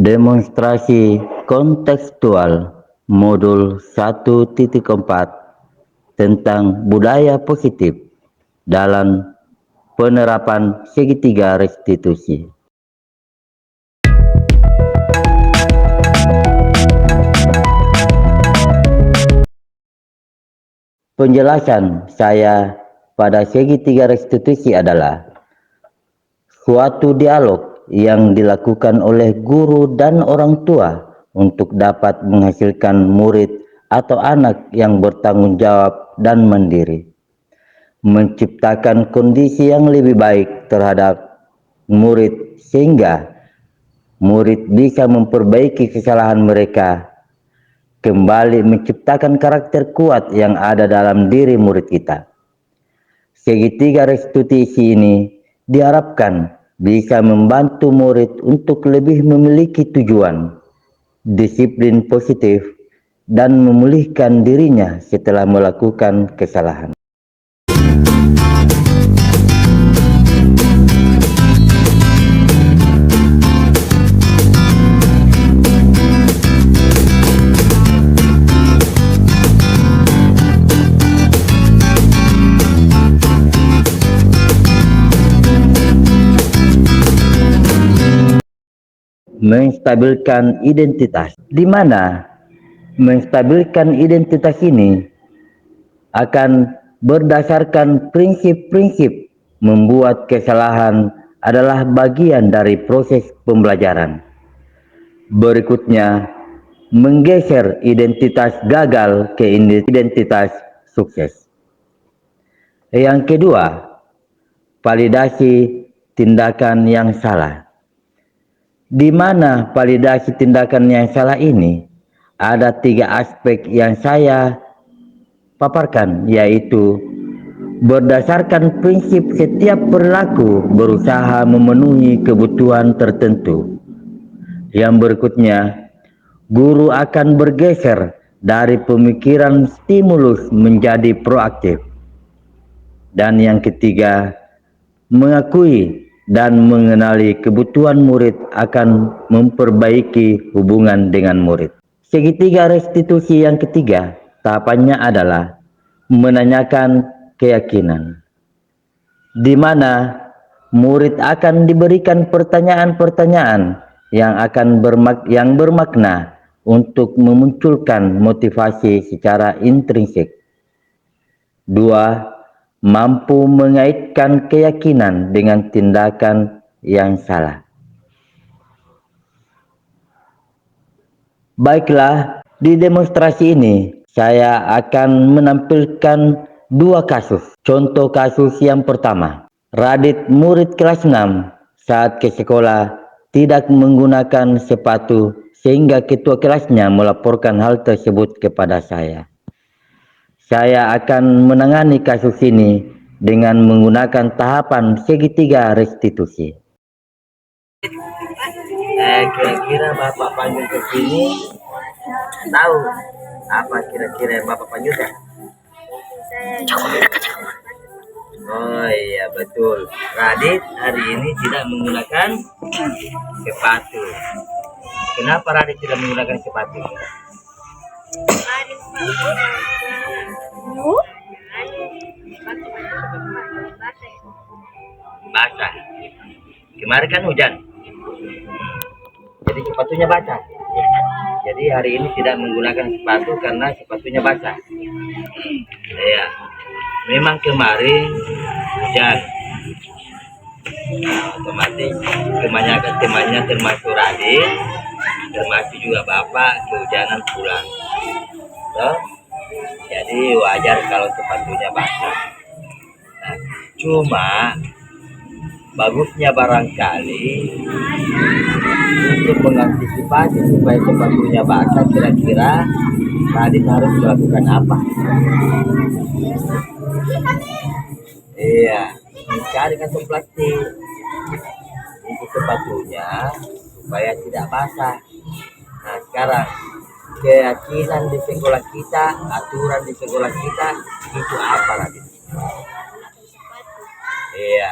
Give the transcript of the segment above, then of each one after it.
Demonstrasi kontekstual modul 1.4 tentang budaya positif dalam penerapan segitiga restitusi. Penjelasan saya pada segitiga restitusi adalah suatu dialog yang dilakukan oleh guru dan orang tua untuk dapat menghasilkan murid atau anak yang bertanggung jawab dan mandiri, menciptakan kondisi yang lebih baik terhadap murid sehingga murid bisa memperbaiki kesalahan mereka, kembali menciptakan karakter kuat yang ada dalam diri murid kita. Segitiga restitusi ini diharapkan bisa membantu murid untuk lebih memiliki tujuan, disiplin positif, dan memulihkan dirinya setelah melakukan kesalahan. Menstabilkan identitas, di mana menstabilkan identitas ini akan berdasarkan prinsip-prinsip membuat kesalahan adalah bagian dari proses pembelajaran. Berikutnya, menggeser identitas gagal ke identitas sukses. Yang kedua, validasi tindakan yang salah. Di mana validasi tindakan yang salah ini ada 3 aspek yang saya paparkan, yaitu berdasarkan prinsip setiap perilaku berusaha memenuhi kebutuhan tertentu. Yang berikutnya, guru akan bergeser dari pemikiran stimulus menjadi proaktif. Dan yang ketiga, mengakui dan mengenali kebutuhan murid akan memperbaiki hubungan dengan murid. Segitiga restitusi yang ketiga, tahapannya adalah menanyakan keyakinan, di mana murid akan diberikan pertanyaan-pertanyaan yang bermakna untuk memunculkan motivasi secara intrinsik. 2. Mampu mengaitkan keyakinan dengan tindakan yang salah. Baiklah, di demonstrasi ini saya akan menampilkan 2 kasus. Contoh kasus yang pertama, Radit murid kelas 6 saat ke sekolah tidak menggunakan sepatu sehingga ketua kelasnya melaporkan hal tersebut kepada saya. Saya akan menangani kasus ini dengan menggunakan tahapan segitiga restitusi. Kira-kira Bapak panggil ke sini, tahu apa kira-kira yang Bapak panggil ya? Oh iya betul, Radit hari ini tidak menggunakan sepatu. Kenapa Radit tidak menggunakan sepatu? Basah. Kemarin kan hujan, jadi sepatunya basah. Jadi hari ini tidak menggunakan sepatu karena sepatunya basah. Ya, memang kemarin hujan. Nah, otomatis kebanyakan temannya termasuk Radit, termasuk juga Bapak kehujanan pulang. So, jadi wajar kalau sepatunya basah. Nah, cuma bagusnya barangkali untuk mengantisipasi supaya sepatunya basah, kira-kira Radit harus melakukan apa? Iya, mencari kantong plastik untuk sepatunya supaya tidak basah. Nah sekarang keyakinan di sekolah kita, aturan di sekolah kita itu apa Radit? Iya,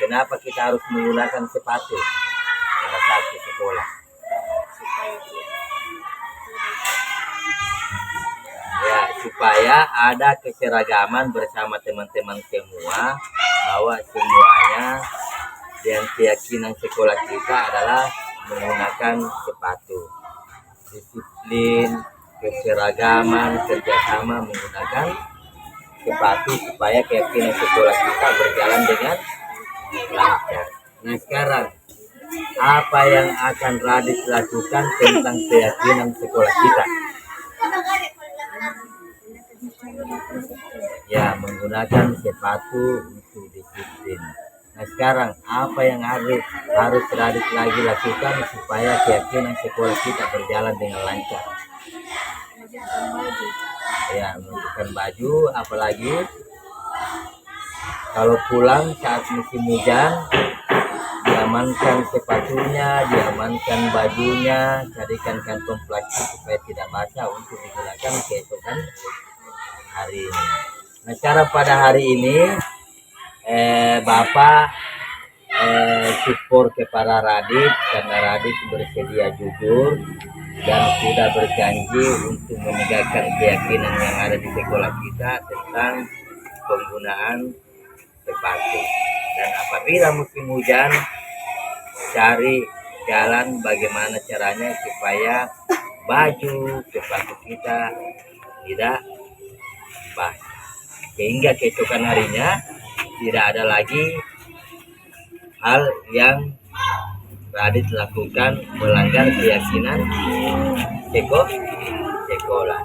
kenapa kita harus menggunakan sepatu pada saat ke sekolah? supaya ada keseragaman bersama teman-teman semua, bahwa semuanya dan keyakinan sekolah kita adalah menggunakan sepatu. Disiplin, keseragaman, kerjasama menggunakan sepatu supaya keyakinan sekolah kita berjalan dengan lancar. Nah sekarang apa yang akan Radit lakukan tentang keyakinan sekolah kita? Ya, menggunakan sepatu untuk disiplin. Nah sekarang apa yang harus Radit lagi lakukan supaya keyakinan sekolah kita berjalan dengan lancar? Ya, menentukan baju, apalagi kalau pulang saat musim hujan, diamankan sepatunya, diamankan bajunya, carikan kantong plastik supaya tidak basah untuk digunakan keesokan hari ini. Nah, cara pada hari ini Bapak support kepada Radit karena Radit bersedia jujur dan sudah berjanji untuk menegakkan keyakinan yang ada di sekolah kita tentang penggunaan sepatu. Dan apabila musim hujan, cari jalan bagaimana caranya supaya baju sepatu kita tidak basah, sehingga keesokan harinya tidak ada lagi hal yang Radit lakukan melanggar keyakinan sekolah.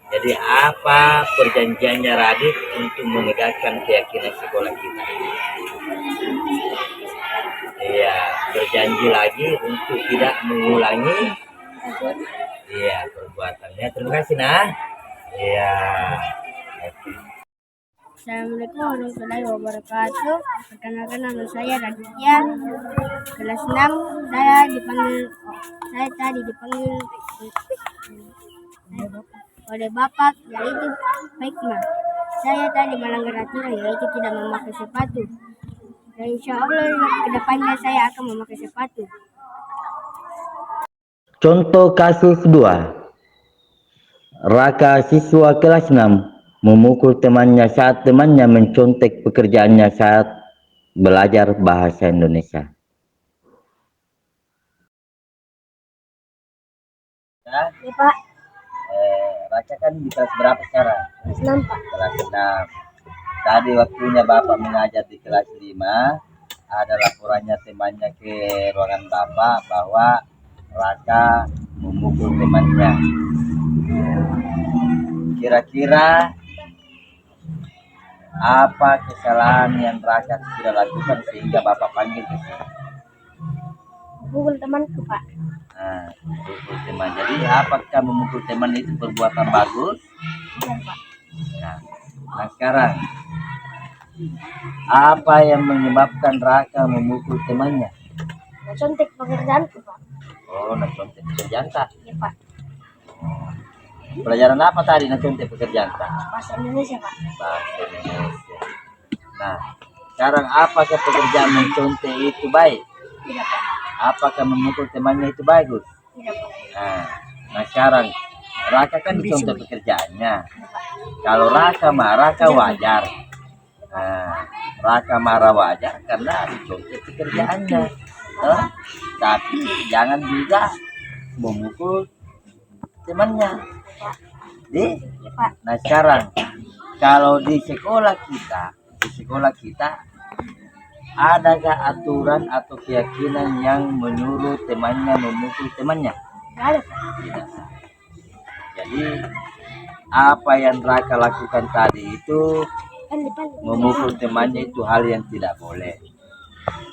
Jadi apa perjanjiannya Radit untuk menegakkan keyakinan sekolah kita? Iya, berjanji lagi untuk tidak mengulangi perbuatannya. Terima kasih nah. Iya. Assalamualaikum warahmatullahi wabarakatuh. Perkenalkan nama saya Raditya, kelas 6. Saya tadi dipanggil oleh Bapak, yaitu Hikmah. Saya tadi melanggar aturan, yaitu tidak memakai sepatu. Dan insya Allah kedepannya saya akan memakai sepatu. Contoh kasus 2. Raka siswa kelas 6 memukul temannya saat temannya mencontek pekerjaannya saat belajar bahasa Indonesia. Ya Pak. Raka kan di kelas berapa sekarang? Kelas 6 Pak. Kelas 6. Tadi waktunya Bapak mengajar di kelas 5, ada laporannya temannya ke ruangan Bapak bahwa Raka memukul temannya. Kira-kira apa kesalahan yang Raka sudah lakukan sehingga Bapak panggil ke sini? Memukul temanku Pak. Nah, memukul teman. Jadi apakah memukul teman itu perbuatan bagus? Iya Pak. Nah sekarang apa yang menyebabkan Raka memukul temannya? Mencontek pekerjaanku Pak. Oh, contek pekerjaan tak? Iya Pak. Pelajaran apa tadi contek pekerjaan tak? Bahasa Indonesia Pak. Bahasa Indonesia. Nah, sekarang apakah pekerjaan mencontek itu baik? Tidak Pak. Apakah memukul temannya itu bagus? Tidak Pak. Nah sekarang Raka kan dicontek pekerjaannya. Kalau Raka marah, Raka wajar. Raka marah wajar karena dicontek pekerjaannya. Tapi jangan juga memukul temannya. Nah sekarang kalau di sekolah kita adakah aturan atau keyakinan yang menyuruh temannya memukul temannya? Tidak. Jadi apa yang Raka lakukan tadi itu memukul temannya itu hal yang tidak boleh.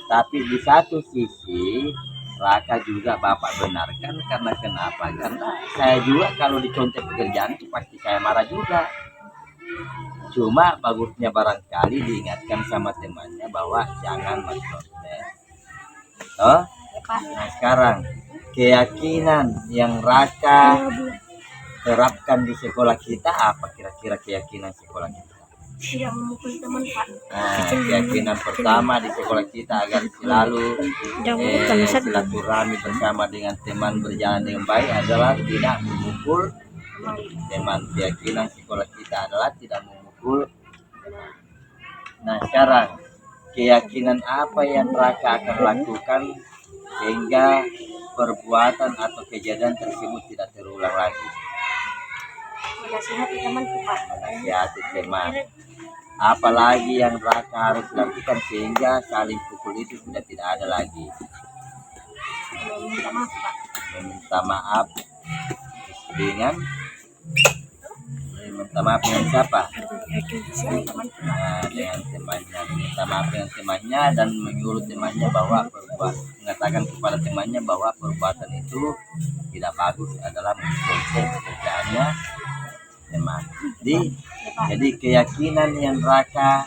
Tapi di satu sisi Raka juga Bapak benarkan karena kenapa? Karena saya juga kalau dicontek pekerjaan itu pasti saya marah juga. Cuma bagusnya barangkali diingatkan sama temannya bahwa jangan mencontek. Nah sekarang keyakinan yang Raka terapkan di sekolah kita apa kira-kira keyakinan sekolah kita? Tidak memukul teman Pak. Keyakinan pertama di sekolah kita agar selalu silaturahmi bersama dengan teman berjalan dengan baik adalah tidak memukul Teman, keyakinan sekolah kita adalah tidak memukul. Nah sekarang, keyakinan apa yang Raka akan lakukan sehingga perbuatan atau kejadian tersebut tidak terulang lagi? Menasihati temanku, Pak. Menasihati teman. Apalagi yang Raka harus lakukan sehingga saling pukul itu sudah tidak ada lagi? Meminta maaf, Pak. Meminta maaf dengan siapa? Nah, dengan temannya. Meminta maaf dengan temannya dan menyuruh temannya bahwa mengatakan kepada temannya bahwa perbuatan itu tidak bagus, adalah mengkonsep pekerjaannya teman. Jadi keyakinan yang Raka,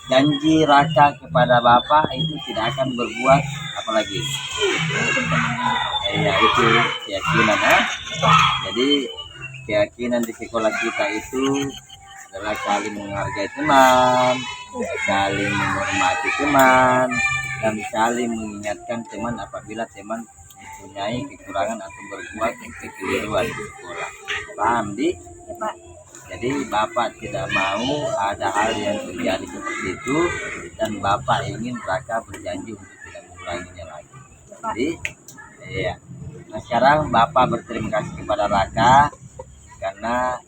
janji Raka kepada Bapak itu tidak akan berbuat apalagi. Ya itu keyakinan ya. Jadi keyakinan di sekolah kita itu adalah saling menghargai teman, saling menghormati teman, dan saling mengingatkan teman apabila teman mempunyai kekurangan atau berbuat kekeliruan di sekolah. Paham, Di? Ya, Pak. Jadi Bapak tidak mau ada hal yang terjadi seperti itu, dan Bapak ingin Raka berjanji untuk tidak mengulanginya lagi. Jadi, iya. Nah sekarang Bapak berterima kasih kepada Raka karena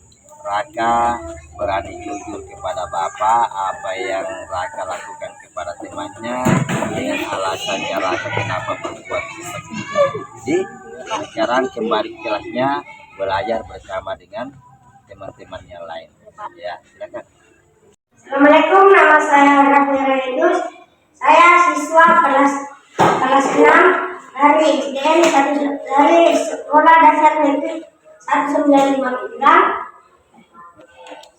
Raka berani jujur kepada Bapak apa yang Raka lakukan kepada temannya dengan alasannya Raka kenapa berbuat seperti itu. Jadi sekarang kembali ke kelasnya, belajar bersama dengan teman-teman yang lain. Ya, silakan. Assalamualaikum, nama saya Raffi Raidus. Saya siswa kelas 6 dari SDN dari Sekolah Dasar Negeri 195 Pinang.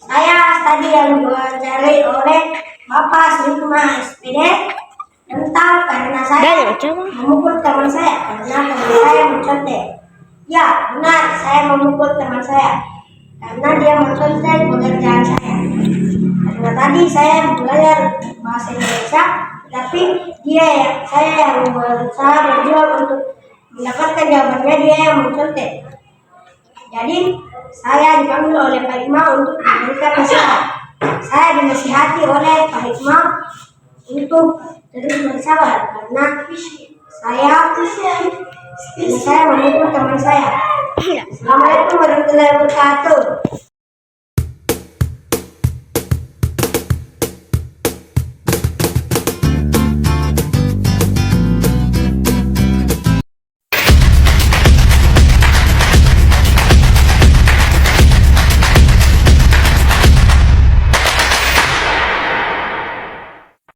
Saya tadi yang diwawancari oleh Bapak Sukma SPD tentang karena saya memukul teman saya karena teman saya mencontek. Ya, benar, saya memukul teman saya karena dia mencontek pekerjaan saya. Karena tadi saya belajar bahasa Indonesia, tapi saya yang berusaha berjuang untuk mendapatkan jawabannya, dia yang mencontek. Jadi saya dipanggil oleh Pak Hikmah untuk memberikan nasihat. Saya dinasihati oleh Pak Hikmah untuk terus bersabar karena saya memukul teman saya. Assalamualaikum warahmatullahi wabarakatuh.